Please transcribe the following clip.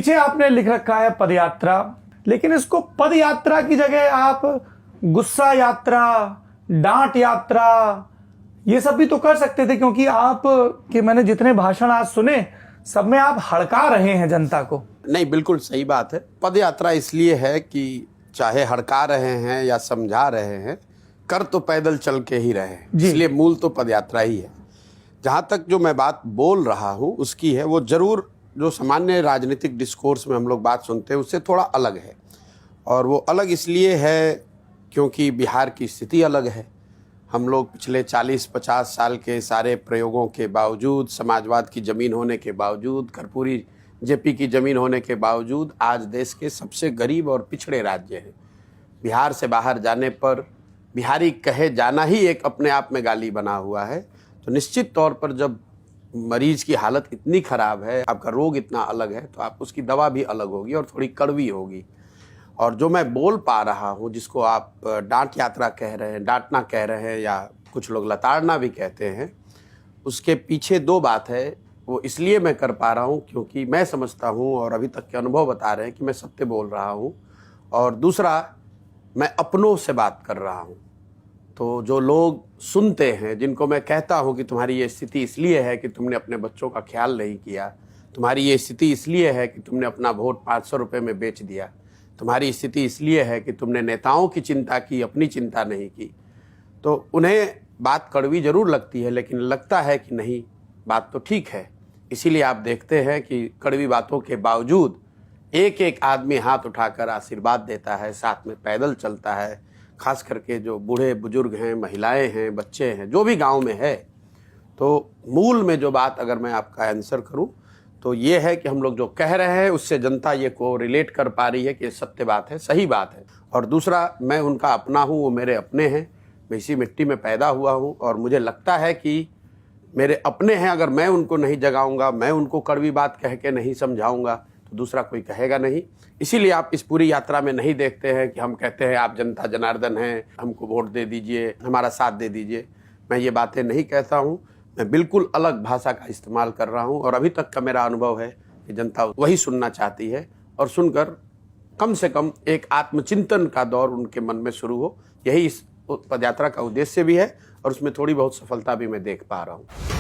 पीछे आपने लिख रखा है पदयात्रा, लेकिन इसको पदयात्रा की जगह आप गुस्सा यात्रा, डांट यात्रा, ये सब भी तो कर सकते थे, क्योंकि आप कि मैंने जितने भाषण आज सुने सब में आप हड़का रहे हैं जनता को। नहीं, बिल्कुल सही बात है। पद यात्रा इसलिए है कि चाहे हड़का रहे हैं या समझा रहे हैं, कर तो पैदल चल के ही रहे हैं, इसलिए मूल तो पद यात्रा ही है। जहाँ तक जो मैं बात बोल रहा हूँ उसकी है, वो जरूर जो सामान्य राजनीतिक डिस्कोर्स में हम लोग बात सुनते हैं उससे थोड़ा अलग है। और वो अलग इसलिए है क्योंकि बिहार की स्थिति अलग है। हम लोग पिछले 40-50 साल के सारे प्रयोगों के बावजूद, समाजवाद की ज़मीन होने के बावजूद, कर्पूरी जेपी की ज़मीन होने के बावजूद आज देश के सबसे गरीब और पिछड़े राज्य हैं। बिहार से बाहर जाने पर बिहारी कहे जाना ही एक अपने आप में गाली बना हुआ है। तो निश्चित तौर पर जब मरीज की हालत इतनी ख़राब है, आपका रोग इतना अलग है, तो आप उसकी दवा भी अलग होगी और थोड़ी कड़वी होगी। और जो मैं बोल पा रहा हूँ, जिसको आप डांट यात्रा कह रहे हैं, डांटना कह रहे हैं, या कुछ लोग लताड़ना भी कहते हैं, उसके पीछे दो बात है। वो इसलिए मैं कर पा रहा हूँ क्योंकि मैं समझता हूँ और अभी तक के अनुभव बता रहे हैं कि मैं सत्य बोल रहा हूँ। और दूसरा, मैं अपनों से बात कर रहा हूँ। तो जो लोग सुनते हैं, जिनको मैं कहता हूँ कि तुम्हारी ये स्थिति इसलिए है कि तुमने अपने बच्चों का ख्याल नहीं किया, तुम्हारी ये स्थिति इसलिए है कि तुमने अपना वोट 500 रुपये में बेच दिया, तुम्हारी स्थिति इसलिए है कि तुमने नेताओं की चिंता की, अपनी चिंता नहीं की, तो उन्हें बात कड़वी जरूर लगती है, लेकिन लगता है कि नहीं, बात तो ठीक है। इसीलिए आप देखते हैं कि कड़वी बातों के बावजूद एक एक आदमी हाथ उठाकर आशीर्वाद देता है, साथ में पैदल चलता है। खास करके जो बूढ़े बुजुर्ग हैं, महिलाएं हैं, बच्चे हैं, जो भी गांव में है। तो मूल में जो बात अगर मैं आपका आंसर करूं तो ये है कि हम लोग जो कह रहे हैं उससे जनता ये को रिलेट कर पा रही है कि सत्य बात है, सही बात है। और दूसरा, मैं उनका अपना हूँ, वो मेरे अपने हैं, मैं इसी मिट्टी में पैदा हुआ हूँ और मुझे लगता है कि मेरे अपने हैं। अगर मैं उनको नहीं जगाऊंगा, मैं उनको कड़वी बात कह के नहीं समझाऊंगा, तो दूसरा कोई कहेगा नहीं। इसीलिए आप इस पूरी यात्रा में नहीं देखते हैं कि हम कहते हैं आप जनता जनार्दन हैं, हमको वोट दे दीजिए, हमारा साथ दे दीजिए। मैं ये बातें नहीं कहता हूँ, मैं बिल्कुल अलग भाषा का इस्तेमाल कर रहा हूँ। और अभी तक का मेरा अनुभव है कि जनता वही सुनना चाहती है, और सुनकर कम से कम एक आत्मचिंतन का दौर उनके मन में शुरू हो। यही इस पदयात्रा का उद्देश्य भी है और उसमें थोड़ी बहुत सफलता भी मैं देख पा रहा हूँ।